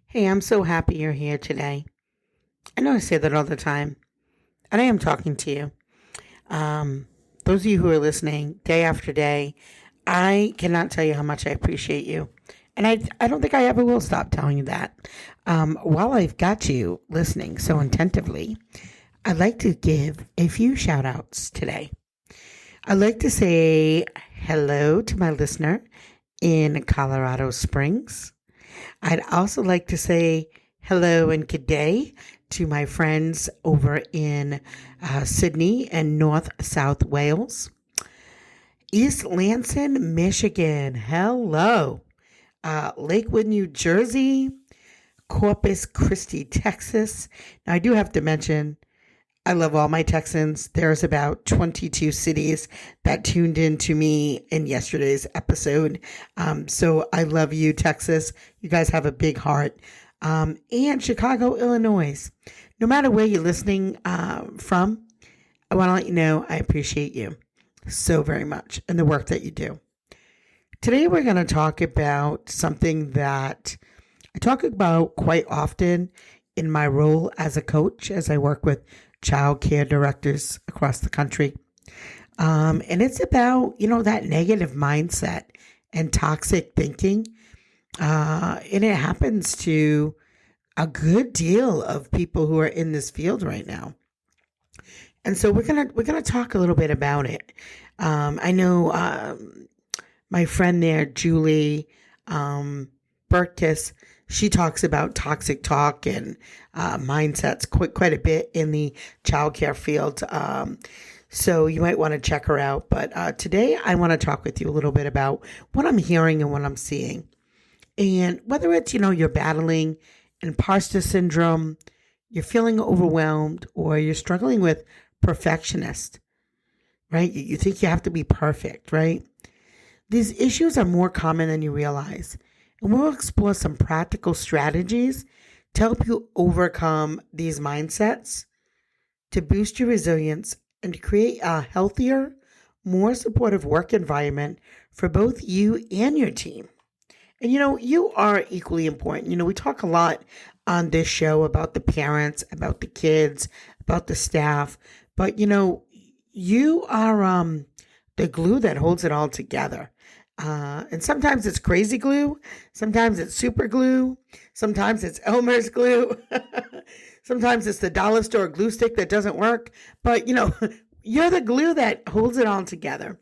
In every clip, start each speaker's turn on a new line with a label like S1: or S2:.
S1: Hey, I'm so happy you're here today. I know I say that all the time, and I am talking to you. Um, those of you who are listening day after day, I cannot tell you how much I appreciate you. And I don't think I ever will stop telling you that. While I've got you listening so attentively, I'd like to give a few shout outs today. I'd like to say hello to my listener in Colorado Springs. I'd also like to say hello and good day to my friends over in Sydney and North South Wales. East Lansing, Michigan. Hello. Lakewood, New Jersey. Corpus Christi, Texas. Now, I do have to mention, I love all my Texans. There's about 22 cities that tuned in to me in yesterday's episode. So I love you, Texas. You guys have a big heart. And Chicago, Illinois. No matter where you're listening from, I want to let you know I appreciate you so very much and the work that you do. Today we're going to talk about something that I talk about quite often in my role as a coach as I work with childcare directors across the country. And it's about, that negative mindset and toxic thinking. And it happens to a good deal of people who are in this field right now. And so we're gonna talk a little bit about it. I know my friend there, Julie Burkis, she talks about toxic talk and mindsets quite a bit in the childcare field. So you might want to check her out. But today I want to talk with you a little bit about what I'm hearing and what I'm seeing. And whether it's, you're battling imposter syndrome, you're feeling overwhelmed, or you're struggling with perfectionist, right? You think you have to be perfect, right? These issues are more common than you realize. And we'll explore some practical strategies to help you overcome these mindsets, to boost your resilience, and to create a healthier, more supportive work environment for both you and your team. And you are equally important. We talk a lot on this show about the parents, about the kids, about the staff, but you are the glue that holds it all together. And sometimes it's crazy glue, sometimes it's super glue, sometimes it's Elmer's glue, sometimes it's the dollar store glue stick that doesn't work. But you're the glue that holds it all together.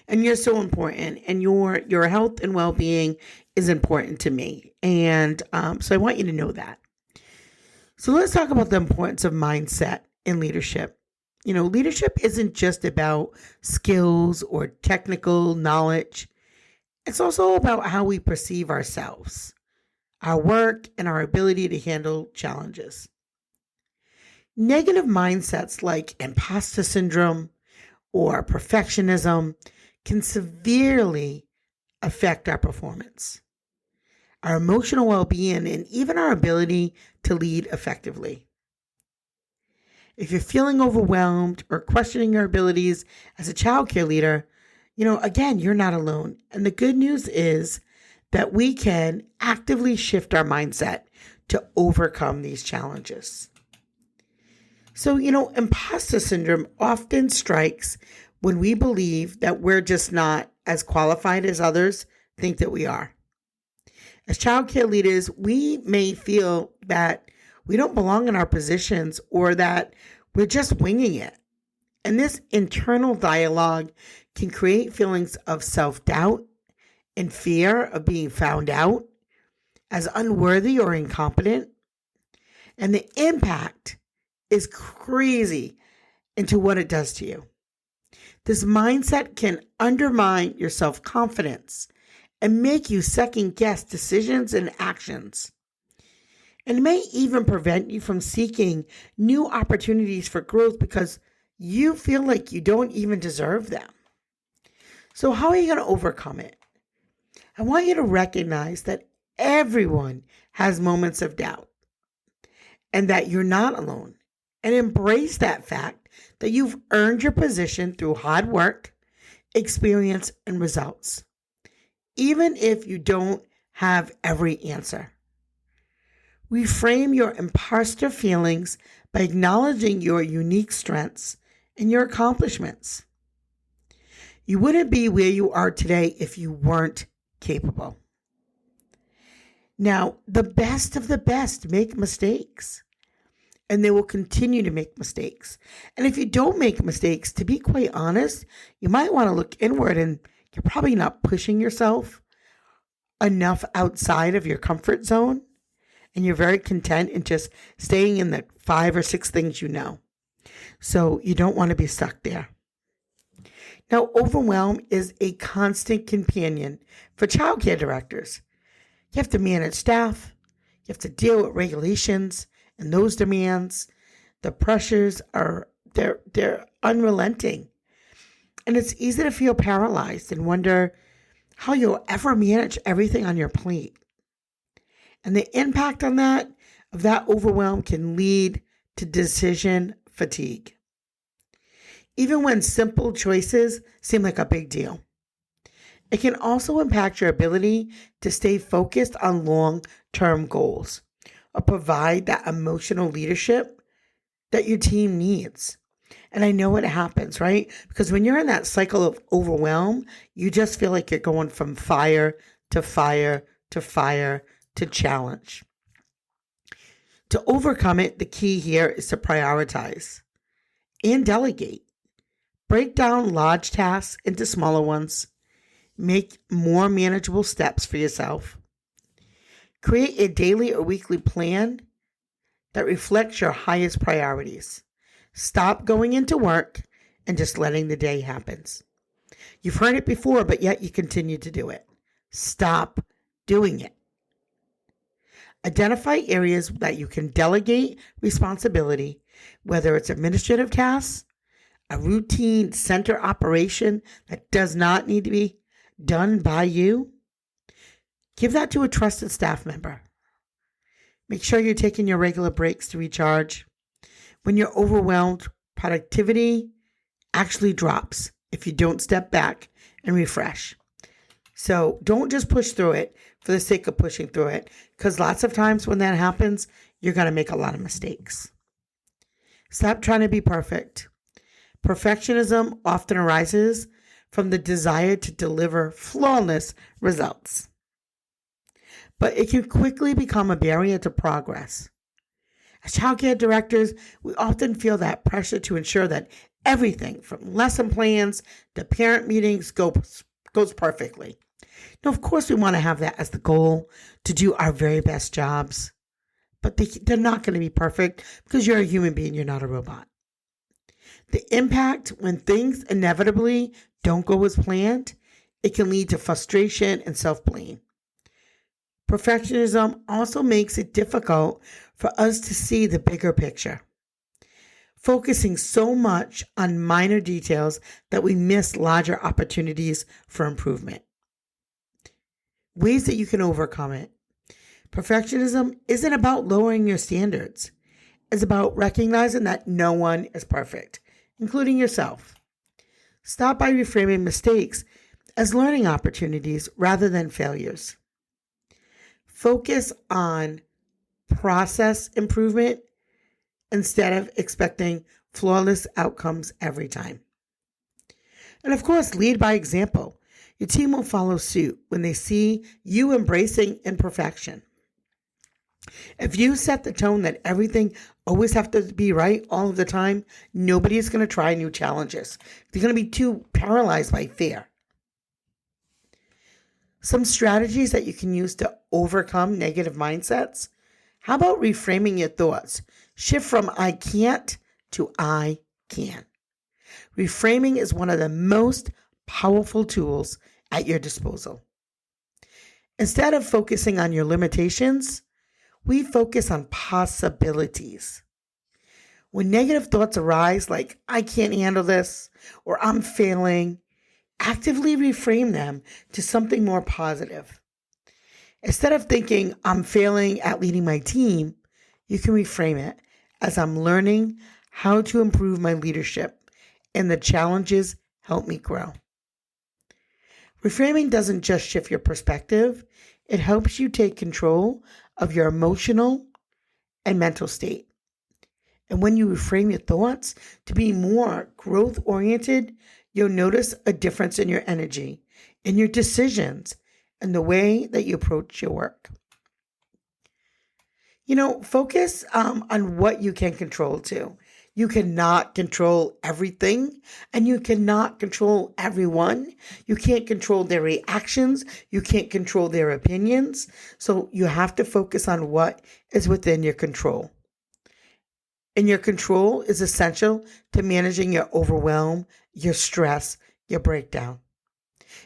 S1: And you're so important, and your health and well-being is important to me. And so I want you to know that. So let's talk about the importance of mindset in leadership. Leadership isn't just about skills or technical knowledge. It's also about how we perceive ourselves, our work, and our ability to handle challenges. Negative mindsets like imposter syndrome or perfectionism can severely affect our performance, our emotional well-being, and even our ability to lead effectively. If you're feeling overwhelmed or questioning your abilities as a childcare leader, again, you're not alone. And the good news is that we can actively shift our mindset to overcome these challenges. So, imposter syndrome often strikes when we believe that we're just not as qualified as others think that we are. As childcare leaders, we may feel that we don't belong in our positions or that we're just winging it. And this internal dialogue can create feelings of self-doubt and fear of being found out as unworthy or incompetent. And the impact is crazy into what it does to you. This mindset can undermine your self-confidence and make you second-guess decisions and actions. And it may even prevent you from seeking new opportunities for growth because you feel like you don't even deserve them. So how are you going to overcome it? I want you to recognize that everyone has moments of doubt and that you're not alone. And embrace that fact that you've earned your position through hard work, experience, and results, even if you don't have every answer. Reframe your imposter feelings by acknowledging your unique strengths and your accomplishments. You wouldn't be where you are today if you weren't capable. Now, the best of the best make mistakes, and they will continue to make mistakes. And if you don't make mistakes, to be quite honest, you might want to look inward, and you're probably not pushing yourself enough outside of your comfort zone, and you're very content in just staying in the 5 or 6 things you know. So you don't want to be stuck there. Now, overwhelm is a constant companion for childcare directors. You have to manage staff, you have to deal with regulations and those demands. The pressures they're unrelenting. And it's easy to feel paralyzed and wonder how you'll ever manage everything on your plate. And the impact of that overwhelm can lead to decision fatigue, even when simple choices seem like a big deal. It can also impact your ability to stay focused on long-term goals or provide that emotional leadership that your team needs. And I know it happens, right? Because when you're in that cycle of overwhelm, you just feel like you're going from fire to fire to fire to challenge. To overcome it, the key here is to prioritize and delegate. Break down large tasks into smaller ones. Make more manageable steps for yourself. Create a daily or weekly plan that reflects your highest priorities. Stop going into work and just letting the day happen. You've heard it before, but yet you continue to do it. Stop doing it. Identify areas that you can delegate responsibility, whether it's administrative tasks, a routine center operation that does not need to be done by you. Give that to a trusted staff member. Make sure you're taking your regular breaks to recharge. When you're overwhelmed, productivity actually drops if you don't step back and refresh. So don't just push through it for the sake of pushing through it, because lots of times when that happens, you're going to make a lot of mistakes. Stop trying to be perfect. Perfectionism often arises from the desire to deliver flawless results, but it can quickly become a barrier to progress. As childcare directors, we often feel that pressure to ensure that everything from lesson plans to parent meetings goes perfectly. Now, of course, we want to have that as the goal, to do our very best jobs, but they're not going to be perfect because you're a human being, you're not a robot. The impact when things inevitably don't go as planned, it can lead to frustration and self-blame. Perfectionism also makes it difficult for us to see the bigger picture, focusing so much on minor details that we miss larger opportunities for improvement. Ways that you can overcome it. Perfectionism isn't about lowering your standards. It's about recognizing that no one is perfect, including yourself. Start by reframing mistakes as learning opportunities rather than failures. Focus on process improvement instead of expecting flawless outcomes every time. And of course, lead by example. Your team will follow suit when they see you embracing imperfection. If you set the tone that everything always has to be right all of the time, nobody's going to try new challenges. They're going to be too paralyzed by fear. Some strategies that you can use to overcome negative mindsets. How about reframing your thoughts? Shift from I can't to I can. Reframing is one of the most powerful tools at your disposal. Instead of focusing on your limitations, we focus on possibilities. When negative thoughts arise, like I can't handle this or I'm failing, actively reframe them to something more positive. Instead of thinking I'm failing at leading my team, you can reframe it as I'm learning how to improve my leadership and the challenges help me grow. Reframing doesn't just shift your perspective, it helps you take control of your emotional and mental state. And when you reframe your thoughts to be more growth oriented, you'll notice a difference in your energy, in your decisions, and the way that you approach your work. Focus on what you can control too. You cannot control everything, and you cannot control everyone. You can't control their reactions. You can't control their opinions. So you have to focus on what is within your control. And your control is essential to managing your overwhelm, your stress, your breakdown.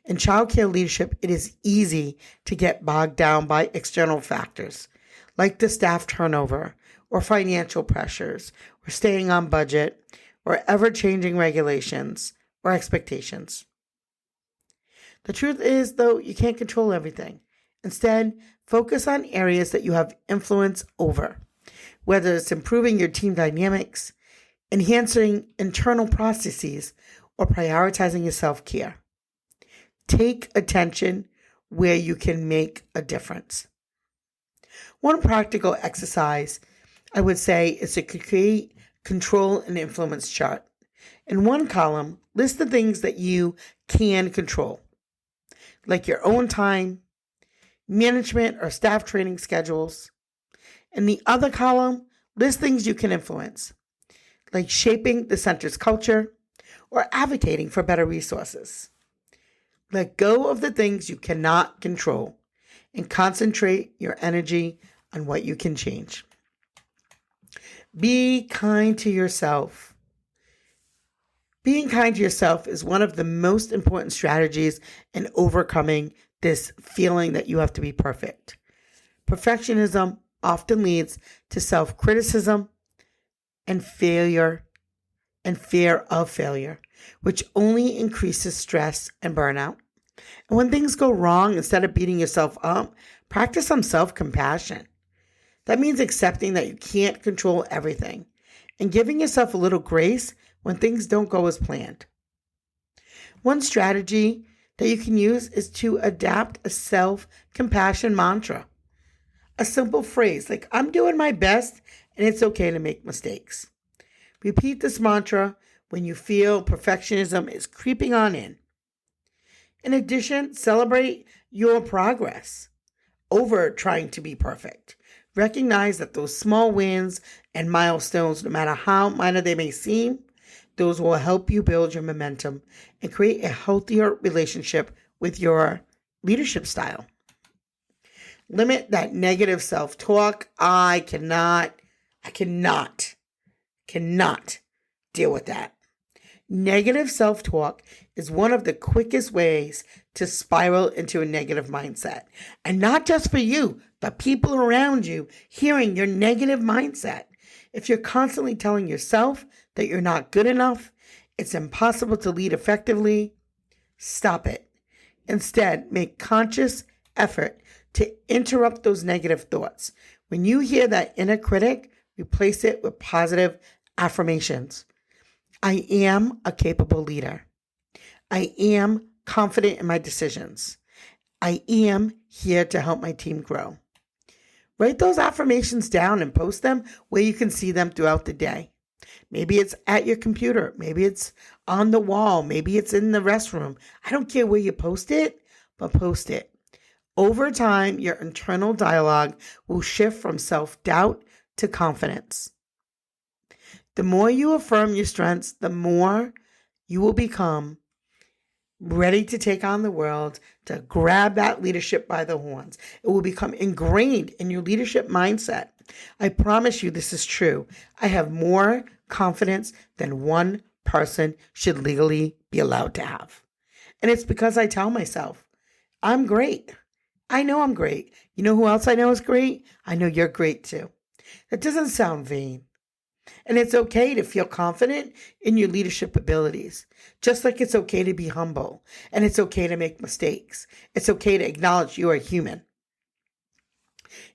S1: In childcare leadership, it is easy to get bogged down by external factors like the staff turnover or financial pressures or staying on budget or ever-changing regulations or expectations. The truth is, though, you can't control everything. Instead, focus on areas that you have influence over, whether it's improving your team dynamics, enhancing internal processes, or prioritizing your self-care. Take attention where you can make a difference. One practical exercise I would say is to create control and influence chart. In one column, list the things that you can control, like your own time, management or staff training schedules. In the other column, list things you can influence, like shaping the center's culture or advocating for better resources. Let go of the things you cannot control and concentrate your energy on what you can change. Be kind to yourself. Being kind to yourself is one of the most important strategies in overcoming this feeling that you have to be perfect. Perfectionism often leads to self-criticism and failure and fear of failure, which only increases stress and burnout. And when things go wrong, instead of beating yourself up, practice some self-compassion. That means accepting that you can't control everything and giving yourself a little grace when things don't go as planned. One strategy that you can use is to adapt a self-compassion mantra. A simple phrase like, I'm doing my best and it's okay to make mistakes. Repeat this mantra when you feel perfectionism is creeping on in. In addition, celebrate your progress over trying to be perfect. Recognize that those small wins and milestones, no matter how minor they may seem, those will help you build your momentum and create a healthier relationship with your leadership style. Limit that negative self-talk. I cannot deal with that. Negative self-talk is one of the quickest ways to spiral into a negative mindset. And not just for you, but people around you hearing your negative mindset. If you're constantly telling yourself that you're not good enough, it's impossible to lead effectively, stop it. Instead, make conscious effort to interrupt those negative thoughts. When you hear that inner critic, replace it with positive affirmations. I am a capable leader. I am confident in my decisions. I am here to help my team grow. Write those affirmations down and post them where you can see them throughout the day. Maybe it's at your computer. Maybe it's on the wall. Maybe it's in the restroom. I don't care where you post it, but post it. Over time, your internal dialogue will shift from self-doubt to confidence. The more you affirm your strengths, the more you will become ready to take on the world, to grab that leadership by the horns. It will become ingrained in your leadership mindset. I promise you this is true. I have more confidence than one person should legally be allowed to have. And it's because I tell myself, I'm great. I know I'm great. You know who else I know is great? I know you're great too. That doesn't sound vain. And it's okay to feel confident in your leadership abilities, just like it's okay to be humble and it's okay to make mistakes. It's okay to acknowledge you are human.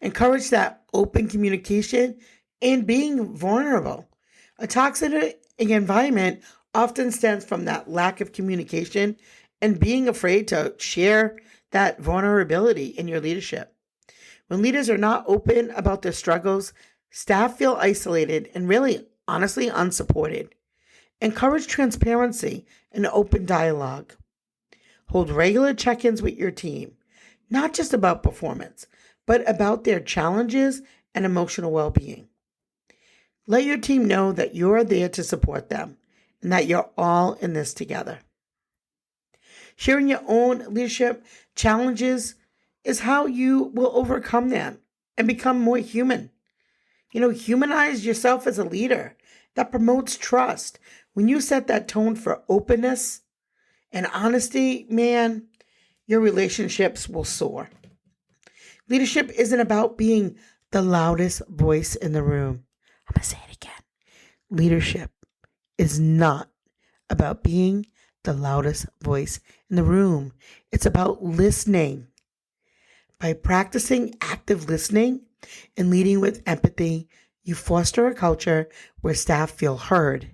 S1: Encourage that open communication and being vulnerable. A toxic environment often stems from that lack of communication and being afraid to share that vulnerability in your leadership. When leaders are not open about their struggles, Staff feel isolated and really, honestly, unsupported. Encourage transparency and open dialogue. Hold regular check-ins with your team, not just about performance, but about their challenges and emotional well-being. Let your team know that you're there to support them and that you're all in this together. Sharing your own leadership challenges is how you will overcome them and become more human. Humanize yourself as a leader. That promotes trust. When you set that tone for openness and honesty, man, your relationships will soar. Leadership isn't about being the loudest voice in the room. I'm going to say it again. Leadership is not about being the loudest voice in the room. It's about listening. By practicing active listening and leading with empathy, you foster a culture where staff feel heard,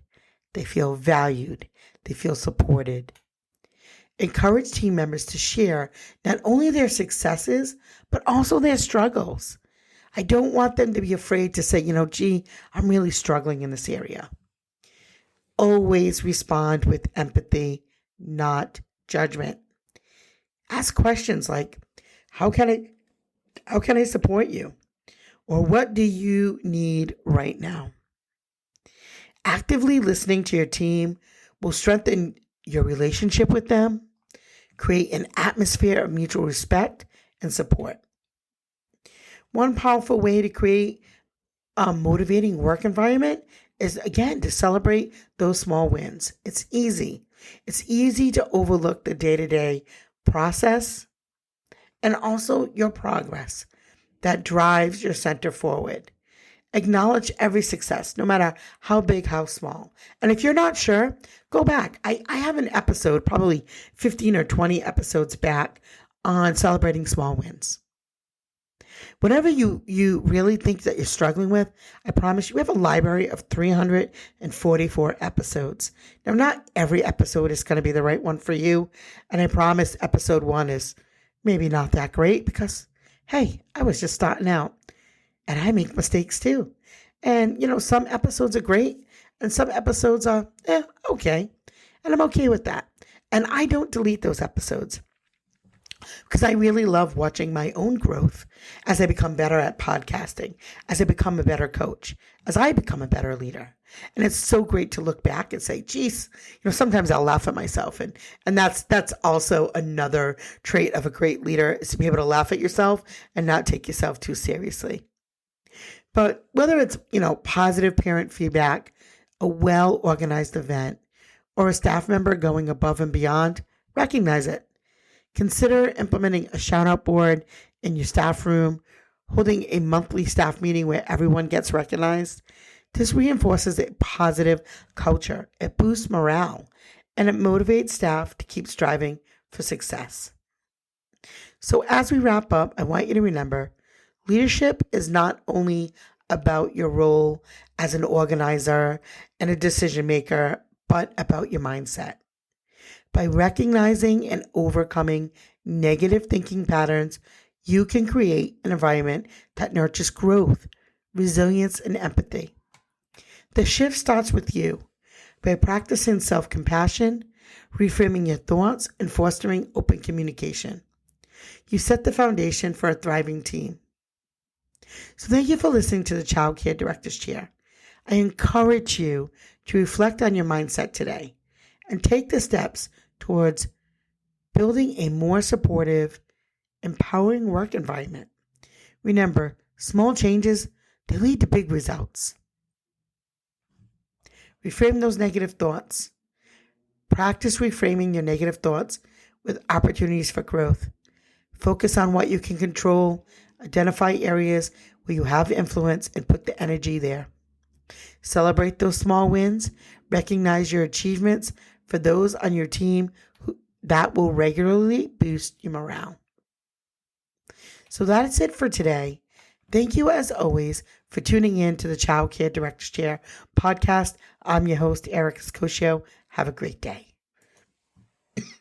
S1: they feel valued, they feel supported. Encourage team members to share not only their successes, but also their struggles. I don't want them to be afraid to say, gee, I'm really struggling in this area. Always respond with empathy, not judgment. Ask questions like, how can I support you? Or what do you need right now? Actively listening to your team will strengthen your relationship with them, create an atmosphere of mutual respect and support. One powerful way to create a motivating work environment is, again, to celebrate those small wins. It's easy. It's easy to overlook the day-to-day process and also your progress that drives your center forward. Acknowledge every success, no matter how big, how small. And if you're not sure, go back. I have an episode, probably 15 or 20 episodes back, on celebrating small wins. Whatever you really think that you're struggling with, I promise you, we have a library of 344 episodes. Now, not every episode is going to be the right one for you. And I promise episode 1 is maybe not that great because, hey, I was just starting out and I make mistakes too. And, some episodes are great and some episodes are, okay. And I'm okay with that. And I don't delete those episodes because I really love watching my own growth as I become better at podcasting, as I become a better coach, as I become a better leader. And it's so great to look back and say, geez, sometimes I'll laugh at myself. And that's also another trait of a great leader, is to be able to laugh at yourself and not take yourself too seriously. But whether it's, positive parent feedback, a well-organized event, or a staff member going above and beyond, recognize it. Consider implementing a shout-out board in your staff room, holding a monthly staff meeting where everyone gets recognized. This reinforces a positive culture. It boosts morale, and it motivates staff to keep striving for success. So as we wrap up, I want you to remember, leadership is not only about your role as an organizer and a decision maker, but about your mindset. By recognizing and overcoming negative thinking patterns, you can create an environment that nurtures growth, resilience, and empathy. The shift starts with you by practicing self-compassion, reframing your thoughts, and fostering open communication. You set the foundation for a thriving team. So thank you for listening to the Childcare Director's Chair. I encourage you to reflect on your mindset today and take the steps towards building a more supportive, empowering work environment. Remember, small changes, they lead to big results. Reframe those negative thoughts. Practice reframing your negative thoughts with opportunities for growth. Focus on what you can control. Identify areas where you have influence and put the energy there. Celebrate those small wins. Recognize your achievements for those on your team that will regularly boost your morale. So that's it for today. Thank you, as always, for tuning in to the Childcare Director's Chair podcast. I'm your host, Erica Saccoccio. Have a great day.